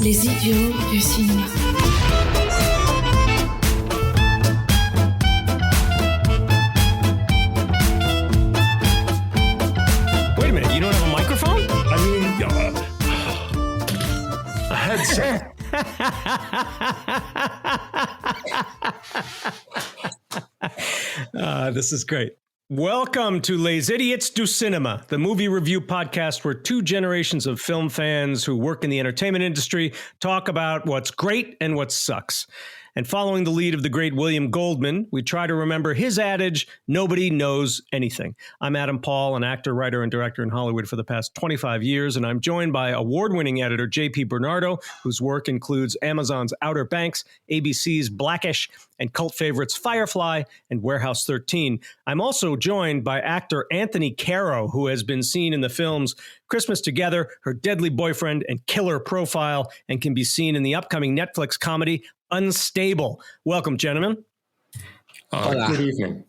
Les idiots du cinéma. Wait a minute, you don't have a microphone? I mean, a headset. This is great. Welcome to Les Idiots du Cinema, the movie review podcast where two generations of film fans who work in the entertainment industry talk about what's great and what sucks. And following the lead of the great William Goldman, we try to remember his adage, nobody knows anything. I'm Adam Paul, an actor, writer, and director in Hollywood for the past 25 years, and I'm joined by award-winning editor J.P. Bernardo, whose work includes Amazon's Outer Banks, ABC's Blackish, and cult favorites Firefly and Warehouse 13. I'm also joined by actor Anthony Caro, who has been seen in the films Christmas Together, Her Deadly Boyfriend, and Killer Profile, and can be seen in the upcoming Netflix comedy Unstable. Welcome, gentlemen. Good evening.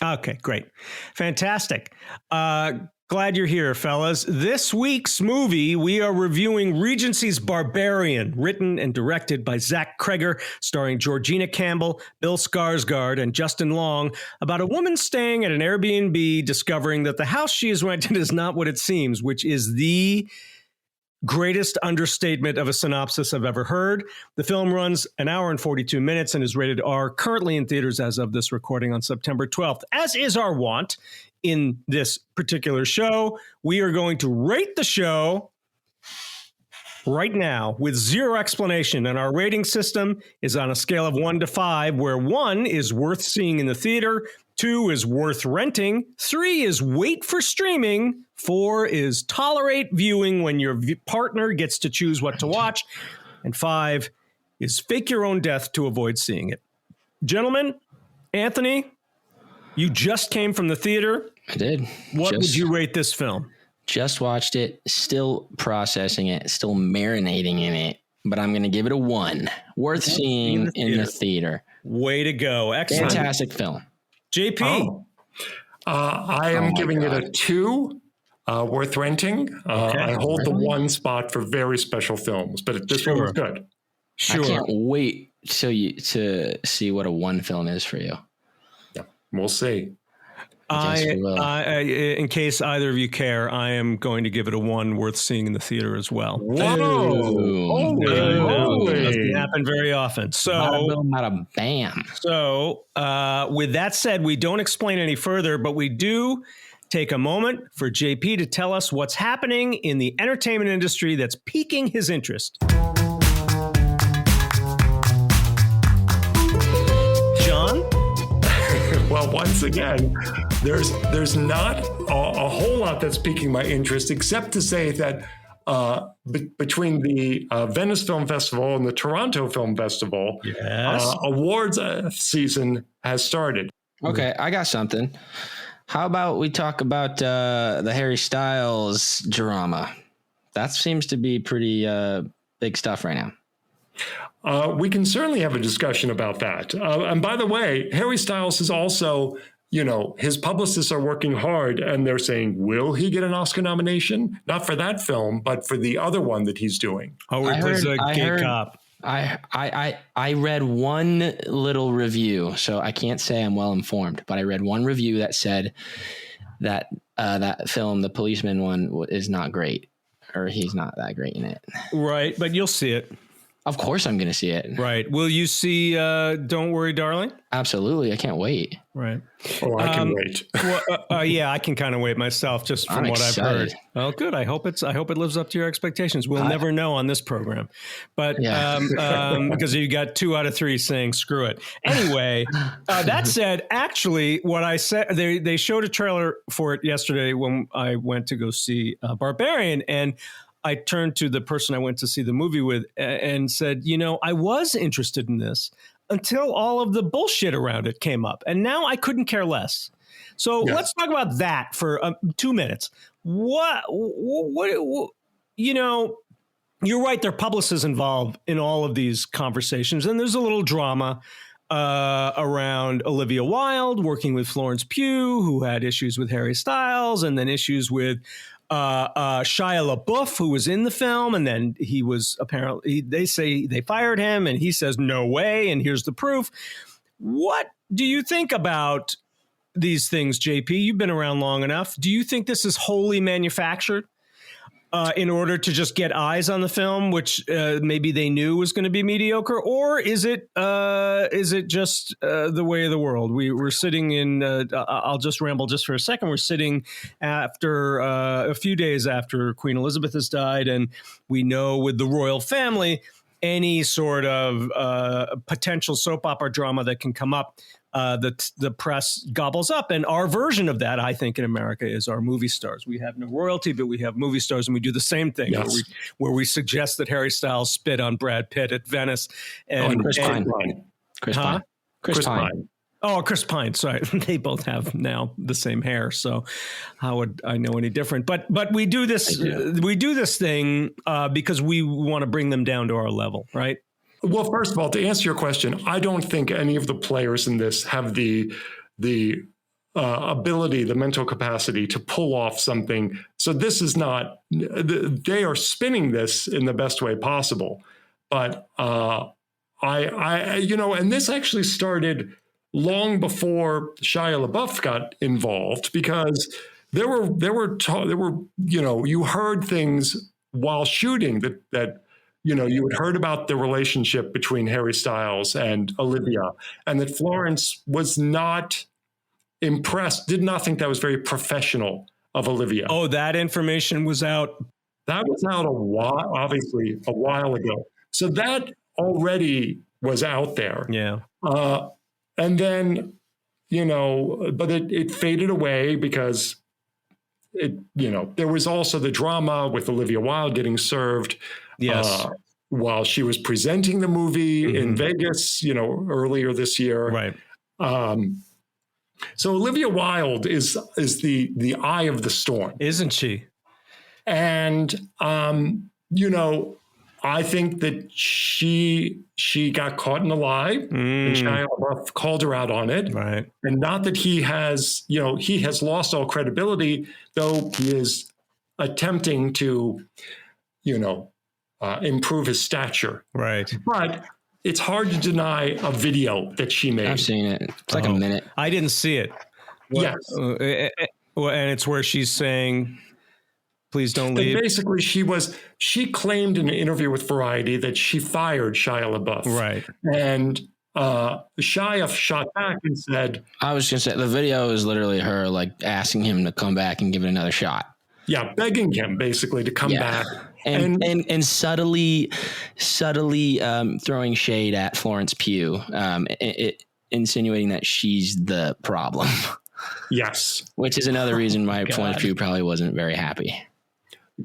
Okay, great. Fantastic. Glad you're here, fellas. This week's movie, we are reviewing Regency's Barbarian, written and directed by Zach Cregger, starring Georgina Campbell, Bill Skarsgard, and Justin Long, about a woman staying at an Airbnb discovering that the house she has rented is not what it seems, which is the greatest understatement of a synopsis I've ever heard. The film runs an hour and 42 minutes and is rated R, currently in theaters as of this recording on September 12th. As is our wont in this particular show, we are going to rate the show right now with zero explanation. And our rating system is on a scale of 1 to 5, where 1 is worth seeing in the theater, 2 is worth renting, 3 is wait for streaming, 4 is tolerate viewing when your partner gets to choose what to watch, and 5 is fake your own death to avoid seeing it. Gentlemen, Anthony, you just came from the theater. I did. What would you rate this film? Just watched it, still processing it, still marinating in it, but I'm going to give it a 1. Worth seeing in the theater. Way to go. Excellent. Fantastic film. JP. I am giving it a 2. Worth renting. Okay. I hold the 1 spot for very special films, but this one was good. Sure. I can't wait to see what a 1 film is for you. Yeah, we'll see. In case either of you care, I am going to give it a 1 worth seeing in the theater as well. Whoa! Doesn't happen very often. So, bada bam. So, with that said, we don't explain any further, but we do take a moment for JP to tell us what's happening in the entertainment industry that's piquing his interest. John? Well, once again, there's not a whole lot that's piquing my interest, except to say that between the Venice Film Festival and the Toronto Film Festival, awards season has started. Okay, I got something. How about we talk about the Harry Styles drama? That seems to be pretty big stuff right now. We can certainly have a discussion about that. And by the way, Harry Styles is also, his publicists are working hard and they're saying, will he get an Oscar nomination? Not for that film, but for the other one that he's doing. Oh, he plays a gay cop. I read one little review, so I can't say I'm well informed, but I read one review that said that that film, the policeman one, is not great, or he's not that great in it. Right, but you'll see it. Of course I'm going to see it. Right. Will you see Don't Worry, Darling? Absolutely. I can't wait. Right. Oh, I can wait. Yeah, I can kind of wait myself just from what I've heard. Well, good. I hope it lives up to your expectations. We'll never know on this program. But because you got 2 out of 3 saying screw it. Anyway, that said, actually what I said, they showed a trailer for it yesterday when I went to go see Barbarian, and I turned to the person I went to see the movie with and said, I was interested in this until all of the bullshit around it came up. And now I couldn't care less. So let's talk about that for 2 minutes. What, you're right. There are publicists involved in all of these conversations. And there's a little drama around Olivia Wilde working with Florence Pugh, who had issues with Harry Styles, and then issues with Shia LaBeouf, who was in the film, and then he was apparently, they say they fired him, and he says, no way, and here's the proof. What do you think about these things, JP? You've been around long enough. Do you think this is wholly manufactured in order to just get eyes on the film, which maybe they knew was going to be mediocre? Or is it just the way of the world? We're sitting in, I'll just ramble just for a second. We're sitting after a few days after Queen Elizabeth has died, and we know with the royal family, any sort of potential soap opera drama that can come up, the press gobbles up. And our version of that, I think, in America is our movie stars. We have no royalty, but we have movie stars, and we do the same thing, yes. where we suggest that Harry Styles spit on Brad Pitt at Venice. And Chris Pine. Chris Pine. Oh, Chris Pine. Sorry. They both have now the same hair. So how would I know any different? But we do this. We do this thing because we want to bring them down to our level, right? Well, first of all, to answer your question, I don't think any of the players in this have the ability, the mental capacity to pull off something. So this is not, they are spinning this in the best way possible. But and this actually started long before Shia LaBeouf got involved, because there were you heard things while shooting that you had heard about the relationship between Harry Styles and Olivia, and that Florence was not impressed, did not think that was very professional of Olivia. Oh, that information was out. That was out a while ago. So that already was out there. Yeah. And then, but it faded away because there was also the drama with Olivia Wilde getting served. Yes. While she was presenting the movie in Vegas, earlier this year. Right. So Olivia Wilde is the eye of the storm, isn't she? And I think that she got caught in a lie, and Shia LaBeouf called her out on it. Right. And not that he has lost all credibility, though he is attempting to, improve his stature. Right. But it's hard to deny a video that she made. I've seen it. It's like a minute. I didn't see it. Yes. And it's where she's saying, please don't leave. And basically, she claimed in an interview with Variety that she fired Shia LaBeouf. Right. And Shia shot back and said, I was going to say, the video is literally her asking him to come back and give it another shot. Yeah, begging him basically to come back. And subtly throwing shade at Florence Pugh, insinuating that she's the problem. Yes. Which is another reason why Florence Pugh probably wasn't very happy.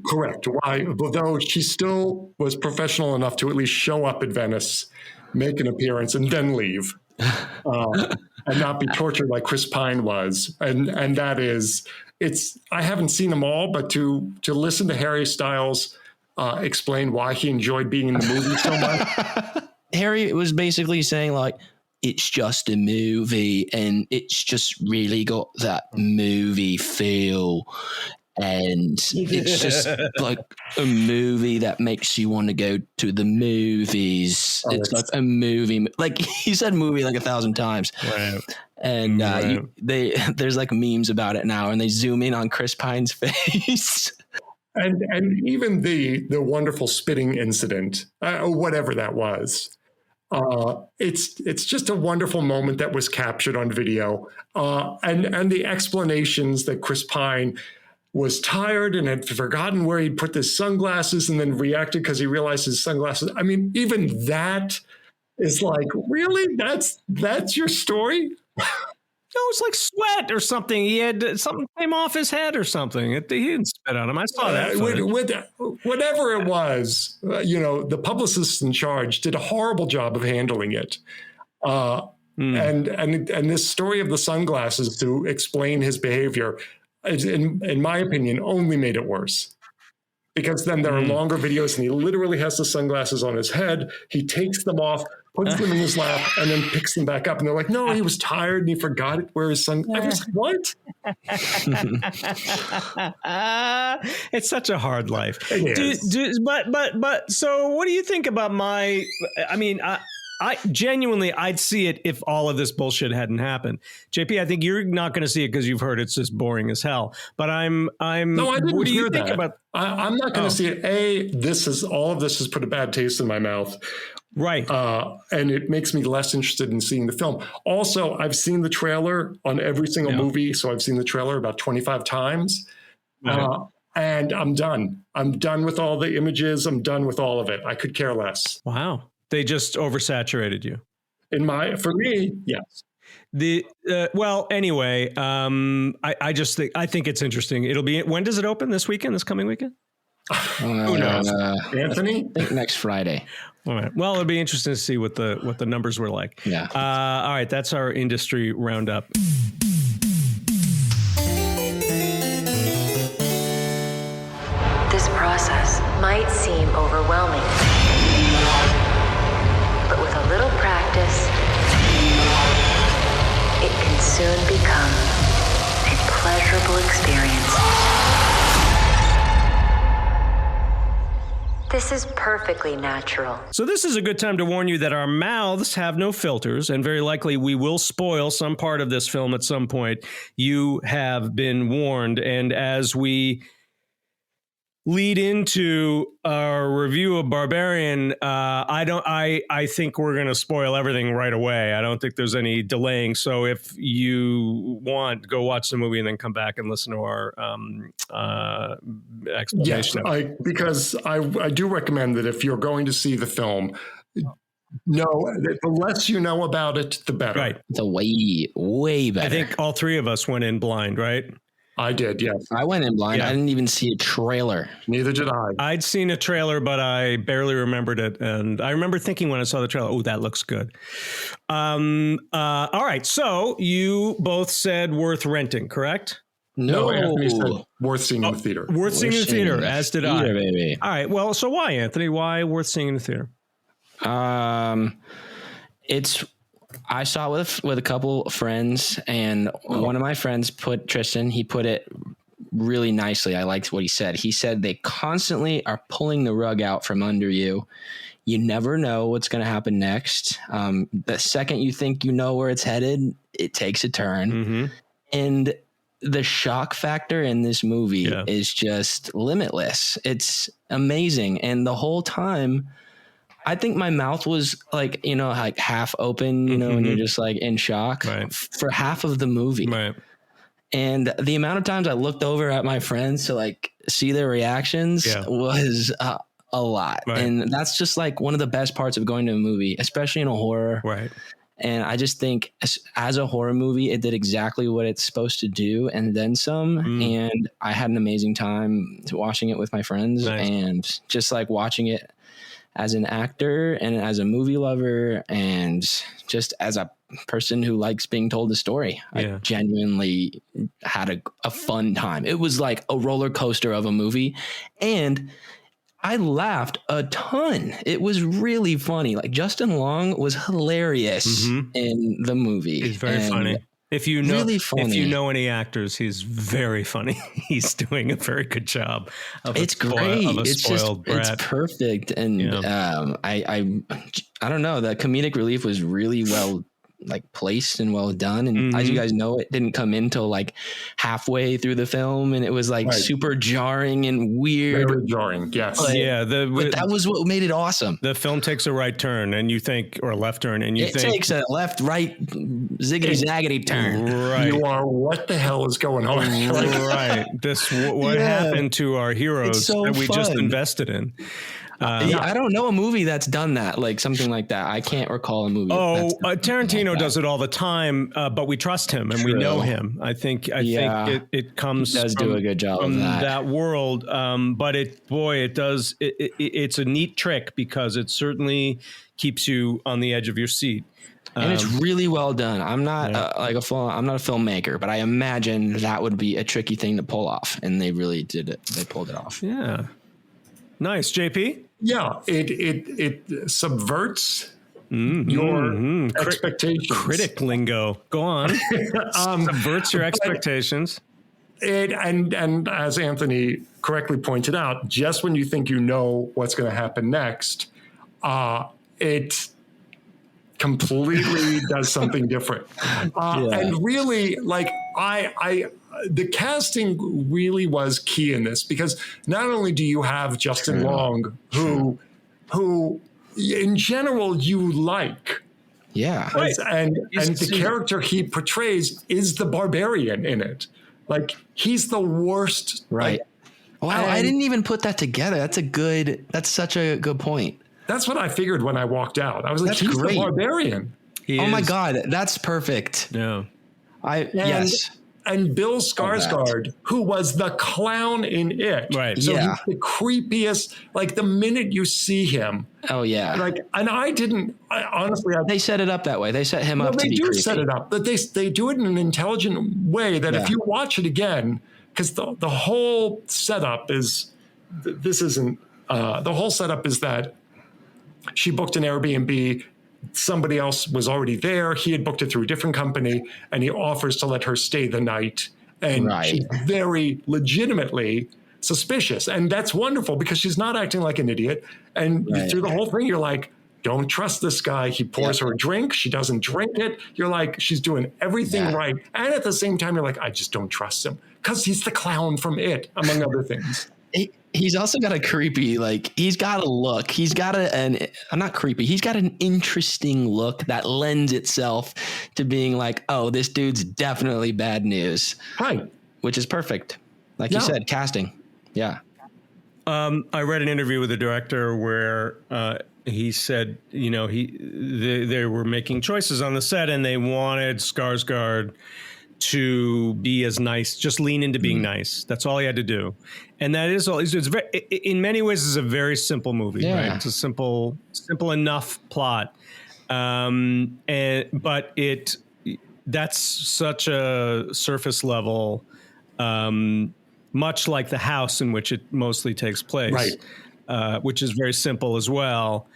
Correct. Why? Although she still was professional enough to at least show up at Venice, make an appearance, and then leave, and not be tortured like Chris Pine was. And that is, I haven't seen them all, but to listen to Harry Styles explain why he enjoyed being in the movie so much. Harry was basically saying it's just a movie, and it's just really got that movie feel. And it's just like a movie that makes you want to go to the movies. It's like a movie. He said movie 1,000 times. Right. And there's memes about it now, and they zoom in on Chris Pine's face. And even the wonderful spitting incident, or whatever that was. It's just a wonderful moment that was captured on video. And the explanations that Chris Pine was tired and had forgotten where he'd put his sunglasses, and then reacted because he realized his sunglasses. I mean, even that is really? That's your story? No, it's like sweat or something. He had something came off his head or something. He didn't spit on him. I saw that. Whatever it was, the publicists in charge did a horrible job of handling it. And this story of the sunglasses to explain his behavior, in my opinion, only made it worse. because then there are longer videos and he literally has the sunglasses on his head. He takes them off, puts them in his lap, and then picks them back up. And they're like, no, he was tired and he forgot it where his sunglasses. I was like, what? It's such a hard life. It is. But so what do you think about I genuinely, I'd see it if all of this bullshit hadn't happened. JP, I think you're not going to see it because you've heard it's just boring as hell. But No, I didn't what do you hear think that. about? I'm not going to see it. All of this has put a bad taste in my mouth. Right. And it makes me less interested in seeing the film. Also, I've seen the trailer on every single movie. So I've seen the trailer about 25 times. And I'm done. I'm done with all the images. I'm done with all of it. I could care less. Wow. They just oversaturated you. For me, yes. Anyway, I think it's interesting. When does it open? This coming weekend? Who knows? Anthony? I think next Friday. All right. Well, it'll be interesting to see what the numbers were like. Yeah. All right. That's our industry roundup. This process might seem overwhelming, but with a little practice, it can soon become a pleasurable experience. This is perfectly natural. So this is a good time to warn you that our mouths have no filters, and very likely we will spoil some part of this film at some point. You have been warned, and as we lead into our review of Barbarian, I think we're going to spoil everything right away. I don't think there's any delaying. So if you want, go watch the movie and then come back and listen to our explanation. Yes, because I do recommend that if you're going to see the film, the less you know about it, the better. Right. It's a way better. I think all three of us went in blind, right? I did, yes. I went in blind. Yeah. I didn't even see a trailer. Neither did I. I'd seen a trailer, but I barely remembered it. And I remember thinking when I saw the trailer, oh, that looks good. All right. So you both said worth renting, correct? No, Anthony said worth seeing in the theater. Worth seeing in the theater, as did I. Baby. All right. Well, so why, Anthony? Why worth seeing in the theater? I saw it with a couple of friends, and one of my friends Tristan, he put it really nicely. I liked what he said. He said they constantly are pulling the rug out from under you. You never know what's going to happen next. The second you think you know where it's headed, it takes a turn. Mm-hmm. And the shock factor in this movie is just limitless. It's amazing. And the whole time, I think my mouth was like half open, and you're just like in shock for half of the movie. Right. And the amount of times I looked over at my friends to like see their reactions was a lot. Right. And that's just like one of the best parts of going to a movie, especially in a horror. Right. And I just think as a horror movie, it did exactly what it's supposed to do and then some. And I had an amazing time watching it with my friends and just like watching it as an actor and as a movie lover and just as a person who likes being told the story. I genuinely had a fun time. It was like a roller coaster of a movie, and I laughed a ton. It was really funny. Like Justin Long was hilarious in the movie. He's very funny. If you know, really funny. If you know any actors, he's very funny. He's doing a very good job. It's great. It's perfect. And I don't know. The comedic relief was really well placed and well done. And as you guys know, it didn't come in till like halfway through the film, and it was like super jarring and weird. Very jarring, yes. But that was what made it awesome. The film takes a right turn, and you think, or a left turn, and it takes a left, right, ziggity zaggity turn. Right. You are, what the hell is going on? Right. What happened to our heroes that we just invested in? I don't know a movie that's done that, like something like that. I can't recall a movie. Tarantino does it all the time, but we trust him and we know him. I think it comes. He does do a good job from of that world. But it does. It's a neat trick because it certainly keeps you on the edge of your seat. And it's really well done. I'm not I'm not a filmmaker, but I imagine that would be a tricky thing to pull off, and they really did it. They pulled it off. Yeah. Nice. JP? Yeah, it subverts your expectations. Critic lingo. Go on. Subverts your expectations. And as Anthony correctly pointed out, just when you think you know what's going to happen next, it completely does something different. And really, like the casting really was key in this, because not only do you have Justin Long, who in general you like, and the character he portrays is the barbarian in it. Like, he's the worst. Right. Like, wow. I didn't even put that together. That's such a good point. That's what I figured when I walked out. I was like, he's great. the barbarian. My God. That's perfect. Yeah. Yes. And Bill Skarsgard, who was the clown in it. Right. So he's the creepiest, like the minute you see him. Oh, yeah. Like, and honestly, they set it up that way. They set him up to be creepy. They do set it up, but they do it in an intelligent way that if you watch it again, because the whole setup is, the whole setup is that she booked an Airbnb. Somebody else was already there. He had booked it through a different company, and he offers to let her stay the night. And she's very legitimately suspicious. And that's wonderful, because she's not acting like an idiot. And through the whole thing, you're like, don't trust this guy. He pours her a drink. She doesn't drink it. You're like, she's doing everything right. And at the same time, you're like, I just don't trust him, because he's the clown from It, among other things. He's also got a creepy, like, he's got a look. He's got not creepy. He's got an interesting look that lends itself to being like, oh, this dude's definitely bad news. Right. Which is perfect. Like you said, casting. Yeah. I read an interview with the director where he said, they were making choices on the set, and they wanted Skarsgård to be as nice, just lean into being nice. That's all he had to do. And that is all. It's very, in many ways, it's a very simple movie. Yeah. Right? It's a simple enough plot. But that's such a surface level, much like the house in which it mostly takes place, which is very simple as well.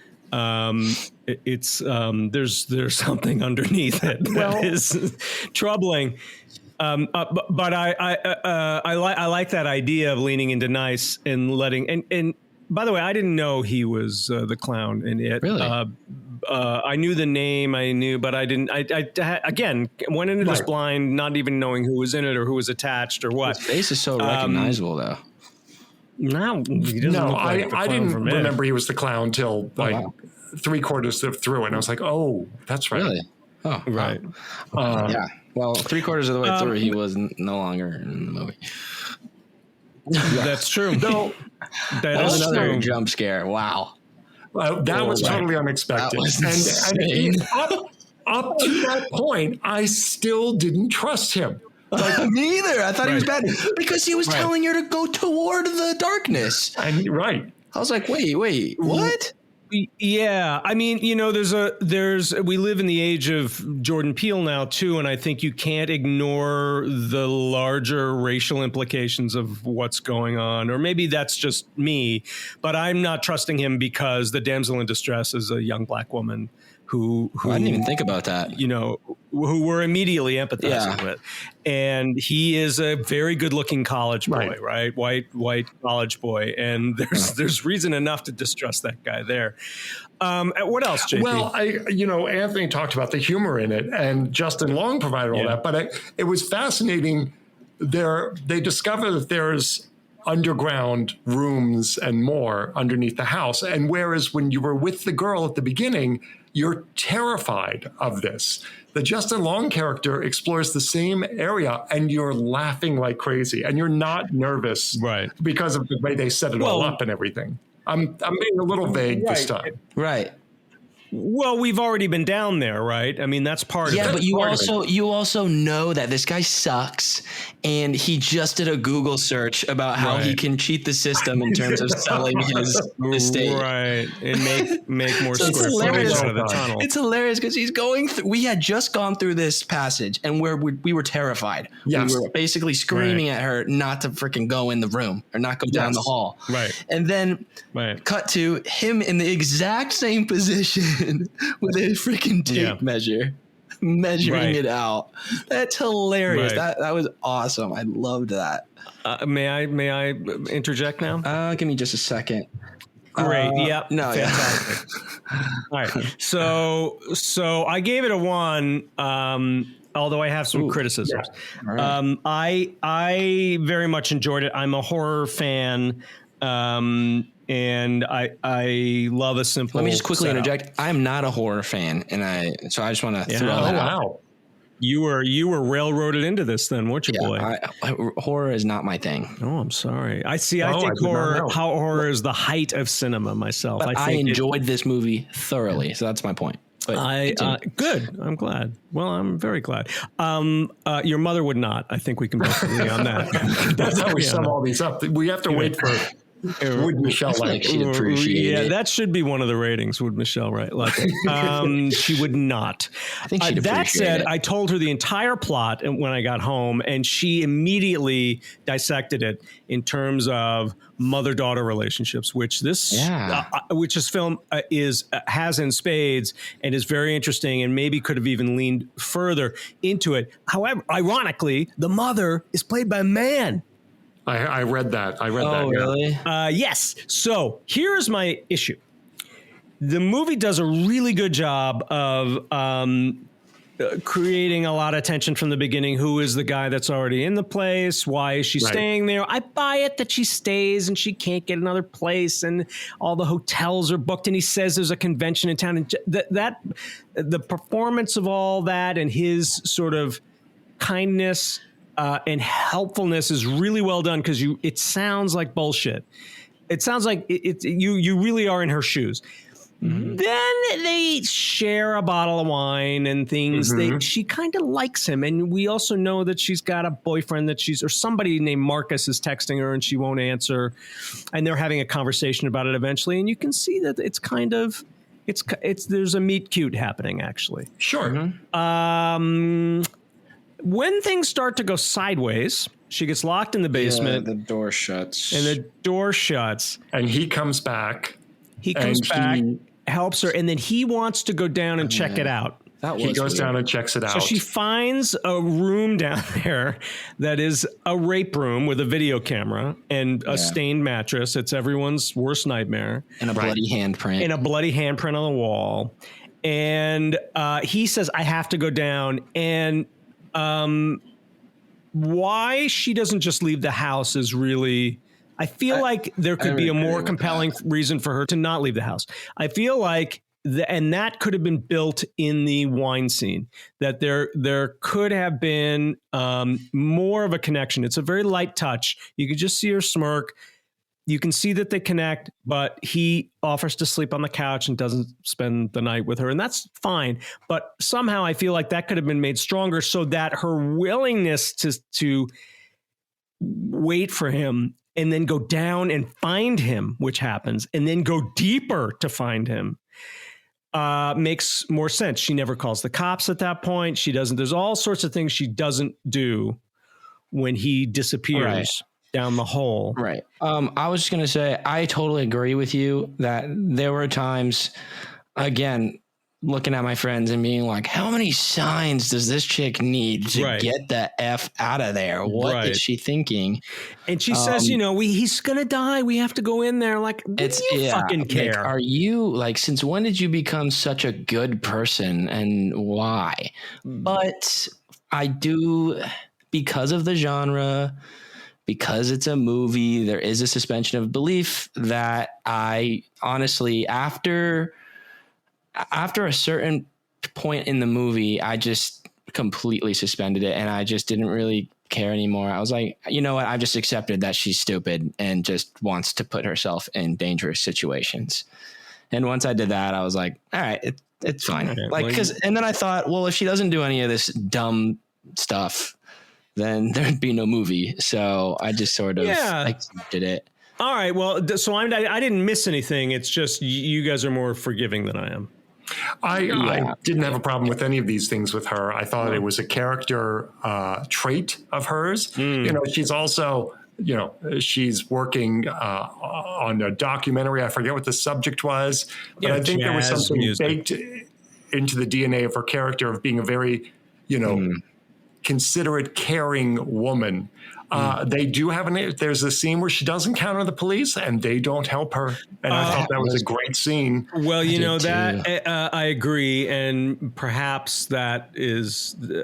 It's there's something underneath it that is troubling. But I like that idea of leaning into nice and letting and by the way, I didn't know he was the clown in It. Really? I knew the name, but I didn't. I again went into this blind, not even knowing who was in it or who was attached or what. His face is so recognizable, though. No, I didn't remember he was the clown till three-quarters through it. And I was like, oh, that's right. Really? Oh, right. Yeah. Well, 3/4 of the way through, he was no longer in the movie. That's true. No, that was another jump scare. Wow. That was totally unexpected. That was up to that point, I still didn't trust him. Like, me either. I thought he was bad because he was telling her to go toward the darkness. I was like, wait, what? Yeah, I mean, we live in the age of Jordan Peele now too, and I think you can't ignore the larger racial implications of what's going on. Or maybe that's just me, but I'm not trusting him because the damsel in distress is a young black woman who I didn't even think about that. Who we're immediately empathizing with. And he is a very good looking college boy, right? White college boy. And there's reason enough to distrust that guy there. What else, JP? Well, Anthony talked about the humor in it, and Justin Long provided all that, but it was fascinating. They discover that there's underground rooms and more underneath the house. And whereas when you were with the girl at the beginning, you're terrified of this. The Justin Long character explores the same area, and you're laughing like crazy, and you're not nervous, because of the way they set it all up and everything. I'm being a little vague this time. Right. Well, we've already been down there, right? I mean, that's part of it. Yeah, but you also know that this guy sucks, and he just did a Google search about how he can cheat the system in terms of selling his estate, right? And make more So square footage out of the tunnel. It's hilarious because he's going through. We had just gone through this passage, and where we were terrified. Yes. We were basically screaming at her not to freaking go in the room or not go down the hall. Right. And then cut to him in the exact same position with a freaking tape measure, measuring it out. That's hilarious. Right. That was awesome. I loved that. May I interject now? Give me just a second. Great. Yep. No. Fantastic. All right. So I gave it a 1. Although I have some criticisms. Yeah. Right. I very much enjoyed it. I'm a horror fan. And I love a simple. Let me just quickly setup. interject. I'm not a horror fan, so I just want to throw that out. You were railroaded into this, then, weren't you, boy? Horror is not my thing. Oh, I'm sorry. I think horror is the height of cinema myself. But I enjoyed this movie thoroughly, so that's my point. But good. I'm glad. Well, I'm very glad. Your mother would not. I think we can both agree on that. That's how we sum all these up. We have to wait for. Would Michelle like she'd appreciate it? Yeah, that should be one of the ratings. Would Michelle like it? She would not. I think she'd appreciate that said, it. I told her the entire plot when I got home, and she immediately dissected it in terms of mother-daughter relationships, which this film has in spades and is very interesting, and maybe could have even leaned further into it. However, ironically, the mother is played by a man. I read that. Oh, really? Yes. So here's my issue. The movie does a really good job of creating a lot of tension from the beginning. Who is the guy that's already in the place? Why is she staying there? I buy it that she stays and she can't get another place, and all the hotels are booked. And he says there's a convention in town. And the performance of all that and his sort of kindness and helpfulness is really well done, because it sounds like bullshit. It sounds like you really are in her shoes. Mm-hmm. Then they share a bottle of wine and things. Mm-hmm. She kind of likes him, and we also know that she's got a boyfriend or somebody named Marcus is texting her and she won't answer, and they're having a conversation about it eventually. And you can see that it's kind of there's a meet cute happening, actually. Sure. Mm-hmm. When things start to go sideways, she gets locked in the basement. The door shuts. And he comes back. Helps her, and then he wants to go down and check it out. He goes down and checks it out. So she finds a room down there that is a rape room with a video camera and a stained mattress. It's everyone's worst nightmare. And a bloody handprint. On the wall. And he says, I have to go down. And why she doesn't just leave the house is really... I feel like there could be a more compelling reason for her to not leave the house. I feel like, and that could have been built in the wine scene, that there could have been more of a connection. It's a very light touch. You can just see her smirk. You can see that they connect, but he offers to sleep on the couch and doesn't spend the night with her. And that's fine. But somehow I feel like that could have been made stronger so that her willingness to wait for him and then go down and find him, which happens, and then go deeper to find him, makes more sense. She never calls the cops at that point. She doesn't. There's all sorts of things she doesn't do when he disappears down the hole. Right. I was just going to say, I totally agree with you that there were times, again, looking at my friends and being like, how many signs does this chick need to get the F out of there? What is she thinking? And she says, he's going to die. We have to go in there. Like, fucking care? Are you since when did you become such a good person, and why? But I do, because of the genre, because it's a movie, there is a suspension of belief that I honestly, after a certain point in the movie, I just completely suspended it, and I just didn't really care anymore. I was like, you know what? I've just accepted that she's stupid and just wants to put herself in dangerous situations. And once I did that, I was like, all right, it's fine. Okay, Like, and then I thought, well, if she doesn't do any of this dumb stuff, then there'd be no movie. So I just sort of accepted it. All right. Well, so I didn't miss anything. It's just you guys are more forgiving than I am. I didn't have a problem with any of these things with her. I thought it was a character trait of hers. She's also, she's working on a documentary. I forget what the subject was, but I think there was something baked into the DNA of her character of being a very, considerate, caring woman. They do have there's a scene where she does encounter the police and they don't help her. And I thought that was a great scene. Well, I agree. And perhaps that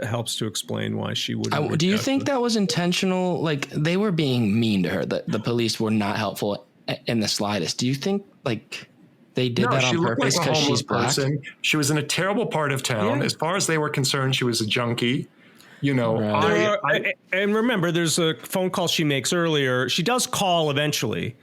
helps to explain why she wouldn't. Do you think that was intentional? Like they were being mean to her. The police were not helpful in the slightest. Do you think like they did that on purpose because she's black? She was in a terrible part of town. Yeah. As far as they were concerned, she was a junkie. Right. And remember, there's a phone call she makes earlier. She does call eventually,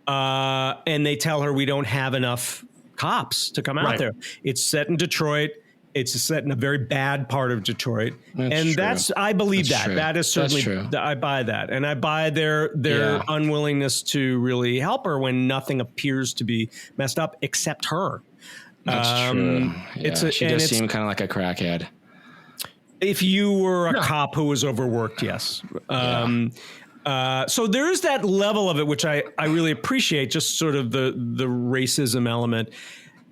and they tell her we don't have enough cops to come out there. It's set in Detroit. It's set in a very bad part of Detroit, I believe that. That is certainly I buy that, and I buy their unwillingness to really help her when nothing appears to be messed up except her. That's true. Yeah, she does seem kind of like a crackhead. If you were a cop who was overworked, yes. So there is that level of it, which I really appreciate, just sort of the racism element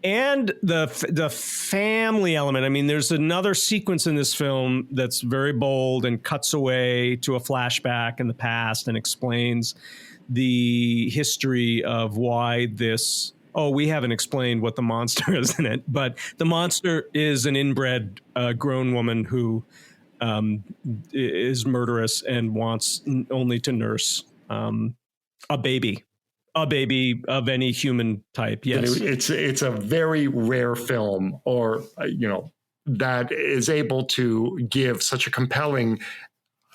and the family element. I mean, there's another sequence in this film that's very bold and cuts away to a flashback in the past and explains the history of why this. Oh, we haven't explained what the monster is in it, but the monster is an inbred grown woman who is murderous and wants only to nurse a baby of any human type. Yes, it's a very rare film, or that is able to give such a compelling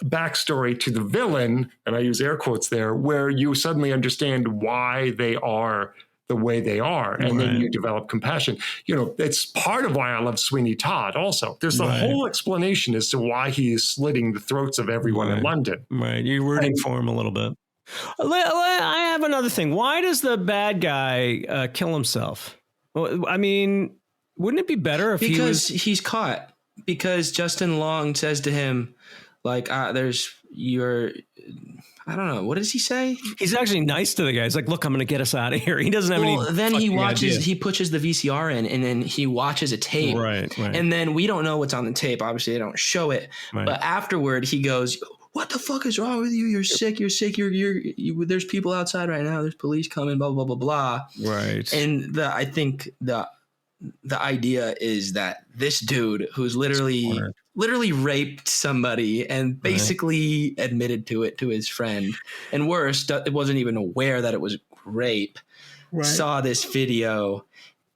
backstory to the villain, and I use air quotes there, where you suddenly understand why they are the way they are, and then you develop compassion. It's part of why I love Sweeney Todd also. There's the whole explanation as to why he is slitting the throats of everyone in London. Right. You're rooting for him a little bit. I have another thing. Why does the bad guy kill himself? Well, I mean, wouldn't it be better if he's caught? Because Justin Long says to him, like, I don't know. What does he say? He's actually nice to the guy. He's like, look, I'm going to get us out of here. He doesn't have any. Then he pushes the VCR in and then he watches a tape. Right. And then we don't know what's on the tape. Obviously, they don't show it. Right. But afterward, he goes, what the fuck is wrong with you? You're sick. You're sick. There's people outside right now. There's police coming, blah, blah, blah, blah. Right. And I think the idea is that this dude who's literally raped somebody and basically admitted to it to his friend, and worse, it wasn't even aware that it was rape, saw this video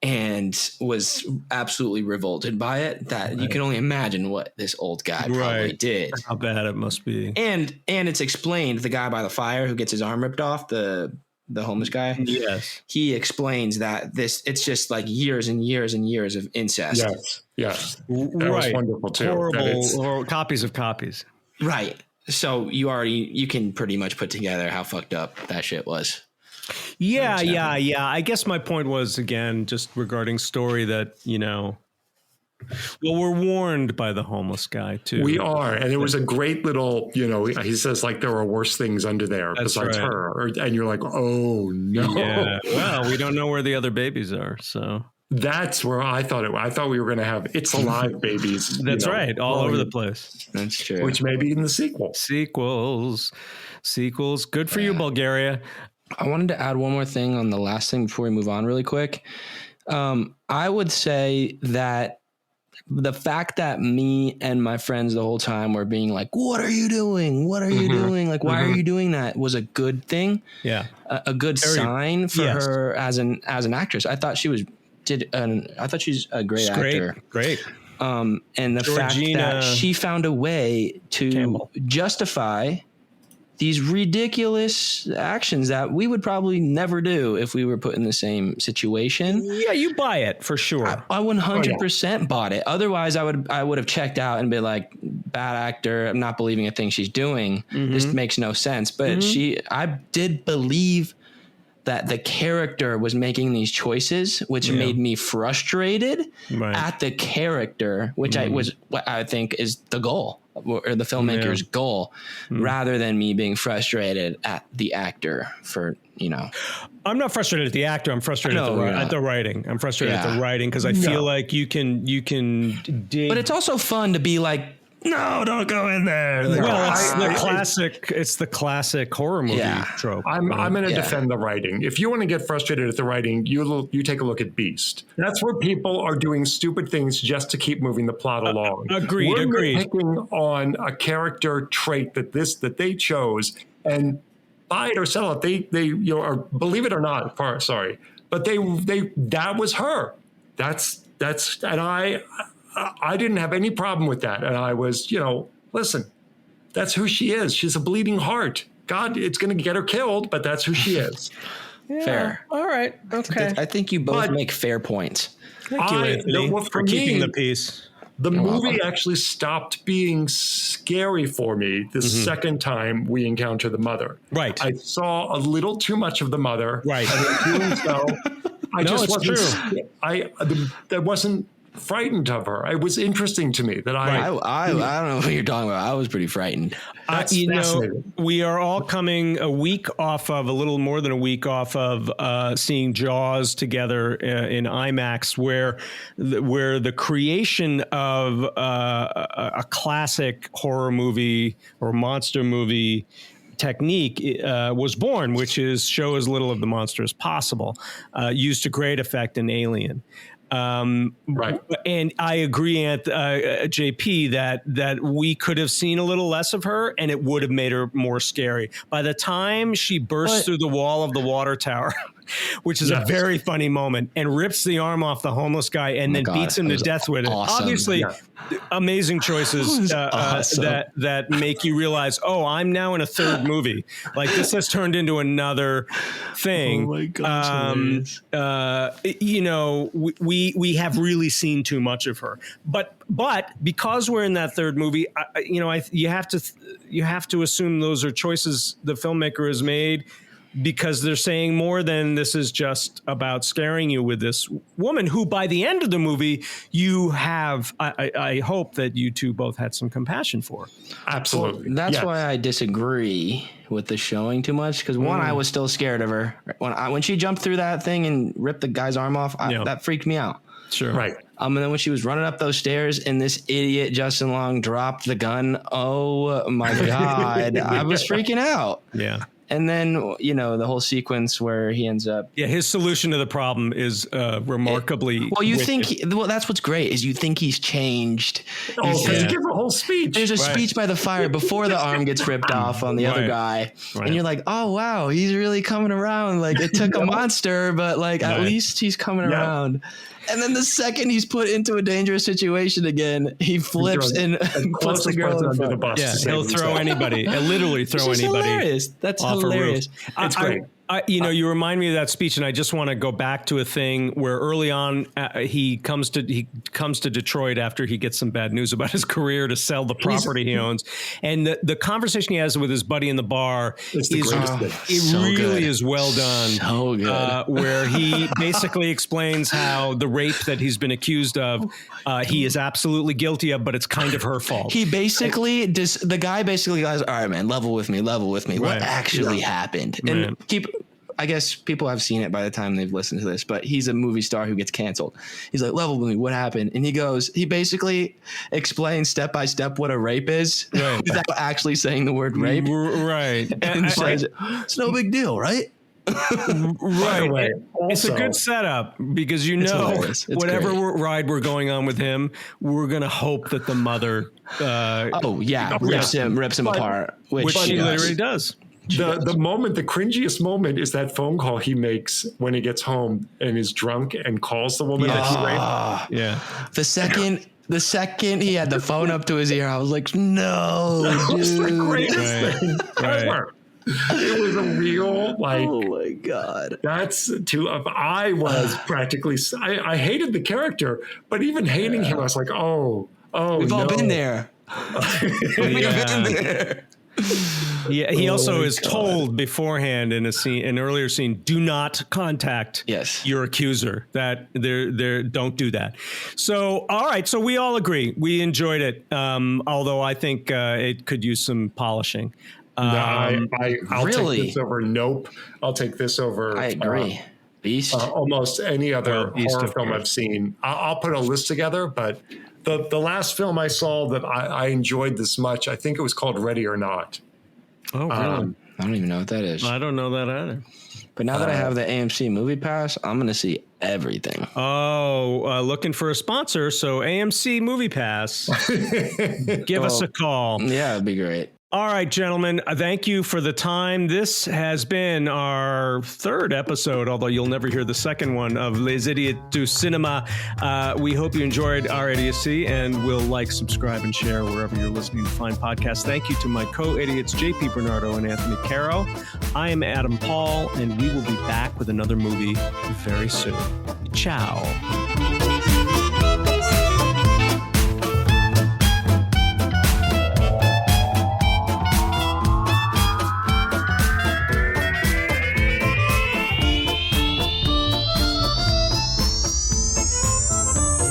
and was absolutely revolted by it. That you can only imagine what this old guy probably did. How bad it must be. And it's explained, the guy by the fire who gets his arm ripped off, the homeless guy. Yes. He explains that it's just like years and years and years of incest. Yes. That was wonderful too. Horrible copies of copies. Right. So you can pretty much put together how fucked up that shit was. Yeah. I guess my point was, again, just regarding story that, well, we're warned by the homeless guy too. We are. And it was a great little, he says like there are worse things under there besides her. And you're like, oh no. Yeah. Well, we don't know where the other babies are. So that's where I thought we were going to have It's Alive babies. That's right. All over the place. That's true. Which may be in the sequel. Sequels. Good for you, Bulgaria. I wanted to add one more thing on the last thing before we move on really quick. I would say that the fact that me and my friends the whole time were being like, what are you doing? What are you doing? Like, why are you doing that? Was a good thing. Yeah. A good sign for her as an actress. I thought she's a great actor. Great. And the fact that she found a way to justify these ridiculous actions that we would probably never do if we were put in the same situation. Yeah, you buy it for sure. I 100% bought it. Otherwise, I would have checked out and been like, bad actor. I'm not believing a thing she's doing. This makes no sense. But I did believe that the character was making these choices, which made me frustrated at the character, which I think is the goal, or the filmmaker's goal, rather than me being frustrated at the actor for, I'm not frustrated at the actor. I'm frustrated at the writing. I'm frustrated at the writing because I feel like you can dig. But it's also fun to be like, no, don't go in there. Well, it's the classic horror movie trope. I'm going to defend the writing. If you want to get frustrated at the writing, you take a look at Beast. That's where people are doing stupid things just to keep moving the plot along. Agreed. We're picking on a character trait that they chose, and buy it or sell it. They or believe it or not. Sorry, but that was her. That's and I didn't have any problem with that. And I was, listen, that's who she is. She's a bleeding heart. God, it's going to get her killed, but that's who she is. Fair. All right. Okay. I think you both make fair points. Thank you, Anthony, for keeping the peace. The movie actually stopped being scary for me the second time we encounter the mother. Right. I saw a little too much of the mother. Right. And in doing so, I wasn't frightened of her. It was interesting to me that I don't know what you're talking about. I was pretty frightened. That's fascinating. We are all coming a little more than a week off of seeing Jaws together in IMAX, where the creation of a classic horror movie or monster movie technique was born, which is show as little of the monster as possible, used to great effect in Alien. Right. And I agree, JP, that we could have seen a little less of her and it would have made her more scary. By the time she bursts through the wall of the water tower, which is a very funny moment, and rips the arm off the homeless guy and then beats him to death with it. Obviously, amazing choices that make you realize, I'm now in a third movie. Like, this has turned into another thing. Oh my gosh. We have really seen too much of her. But because we're in that third movie, you have to assume those are choices the filmmaker has made, because they're saying more than this is just about scaring you with this woman who, by the end of the movie, you have, I hope that you two both had some compassion for. Absolutely. Well, that's why I disagree with the showing too much, because one, I was still scared of her. When she jumped through that thing and ripped the guy's arm off, that freaked me out. Sure. Right. And then when she was running up those stairs and this idiot Justin Long dropped the gun, oh my God, I was freaking out. Yeah. And then, the whole sequence where he ends up. Yeah, his solution to the problem is remarkably. That's what's great is you think he's changed. He gives a whole speech. There's a speech by the fire before the arm gets ripped off on the other guy. Right. And you're like, oh, wow, he's really coming around. Like, it took a monster, but at least he's coming around. And then the second he's put into a dangerous situation again, he flips and puts the girl under the bus. Yeah, he'll throw anybody. He'll literally throw anybody. Hilarious. That's hilarious. It's great. You remind me of that speech, and I just want to go back to a thing where early on he comes to Detroit after he gets some bad news about his career to sell the property he owns, and the conversation he has with his buddy in the bar is well done. So good. Where he basically explains how the rape that he's been accused of, he is absolutely guilty of, but it's kind of her fault. He basically the guy basically goes, all right, man, level with me. Right. What actually happened? And I guess people have seen it by the time they've listened to this, but he's a movie star who gets canceled. He's like, level with me, what happened? And he basically explains step by step what a rape is without actually saying the word rape. Right. And says, it's no big deal, right? Right. It's a good setup because whatever ride we're going on with him, we're going to hope that the mother rips him apart, which she literally does. The cringiest moment is that phone call he makes when he gets home and is drunk and calls the woman that he raped. The second The second he had the phone up to his ear, I was like, no, That was the dude. greatest thing ever. It was a real, like, Oh my God. that's I was practically, I hated the character, but even hating him, I was like, oh, We've all been there. We've been there. Yeah, he also is told beforehand in an earlier scene, do not contact your accuser. That they're don't do that. So, all right. So we all agree. We enjoyed it. Although I think it could use some polishing. I'll Really? take this over Nope. I'll take this over. I agree. Beast. Almost any other Beast horror film I've seen. I'll put a list together, but the last film I saw that I enjoyed this much, I think it was called Ready or Not. Oh, really? I don't even know what that is. I don't know that either. But now that I have the AMC Movie Pass, I'm going to see everything. Oh, looking for a sponsor. So AMC Movie Pass, give us a call. Yeah, it'd be great. All right, gentlemen, thank you for the time. This has been our third episode, although you'll never hear the second one, of Les Idiots du Cinema. We hope you enjoyed our idiocy, and will like, subscribe, and share wherever you're listening to fine podcasts. Thank you to my co-idiots, JP Bernardo and Anthony Caro. I am Adam Paul, and we will be back with another movie very soon. Ciao.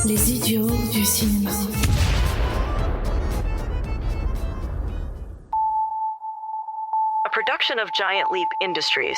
Les idiots du cinéma. A production of Giant Leap Industries.